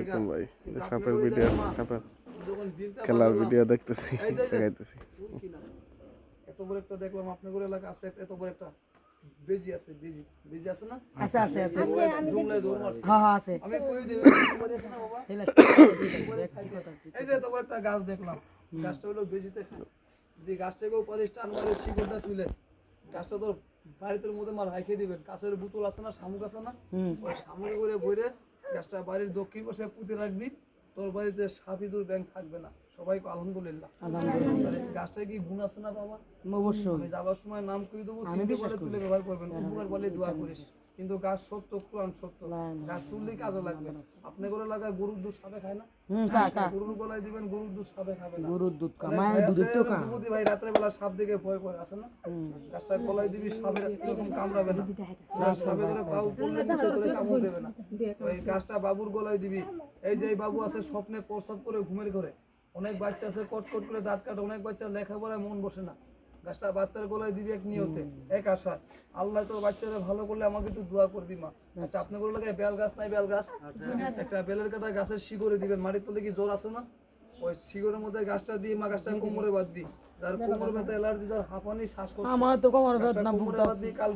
আলাইকুম ভাই সাপের ভিডিও সাপের খেলার ভিডিও দেখতেছি দেখাইতেছি এত বড় একটা দেখলাম আপনাদের এলাকা আছে এত বড় একটা বেজি আছে বেজি আছে না আছে জুমলায় দৌড় মারছে হ্যাঁ আছে আমি কই দেব তোমার আছে না বাবা এই যে এত বড় একটা গাছ দেখলাম গাছটা হলো বেজিতে খায় যদি গাছটাকেও পরে স্টান মারে শিকড়টা তুলে গাছটা তো বাড়িতে মধ্যে মার হাইকে দিবেন কাছের বোতল আছে না শামুক আছে না ওই শামুকে করে ভরে গাছটা বাড়ির দক্ষিণ পাশে পুঁতে রাখবি তোর বাড়িতে সাপ ইঁদুর ব্যাং থাকবে না সবাইকে আলহামদুলিল্লাহ গাছটা কি গুণ আছে না বাবা অবশ্যই আমি যাবার সময় নাম কই দেবো চিনতে বলে তুলে ব্যবহার করবেন উপকার বলে দোয়া করিস কিন্তু গাছ সত্য কোরআন সত্য গাছ তুললেই কাজে লাগবে আপনি করে লাগায় গরুর দুধ সাপে খায় না গরুর গলায় দিবেন গরুর দুধ সাপে খাবে না গরুর দুধ মায়ের দুধ তো কা যুবতী ভাই রাত্রে বেলা সাপ দেখে ভয় করে আছে না গাছটা গলায় দিবি সাপের এরকম কামড়াবে না সাপে ধরে পাউ পড়লে নিচে ধরে কামড় দেবে না ওই গাছটা বাবুর গলায় দিবি এই যে এই বাবু আছে স্বপ্নে প্রস্রাব করে ঘুমের ঘরে অনেক বাচ্চা আছে কটকট করে দাঁত কাটে অনেক বাচ্চা লেখাপড়ায় মন বসে না গাছটা বাচ্চার গলায় দিবি এক নিয়তে এক আশা আল্লাহ তোর বাচ্চারা ভালো করলে আমাকে একটু দোয়া করবি মা আচ্ছা আপনি করে লাগায় বেল গাছ নাই বেল গাছ একটা বেলের কাটা গাছের শিকড়ে দিবেন মাটির তলে কি জ্বর আছে না ওই শিকড়ের মধ্যে গাছটা দিয়ে মা গাছটা কোমরে বাঁধবি যার কোমরে ব্যথা অ্যালার্জি যার হাঁপানি শ্বাসকষ্ট আমার তো কোমর ব্যথা কোমরে বাঁধবি কাল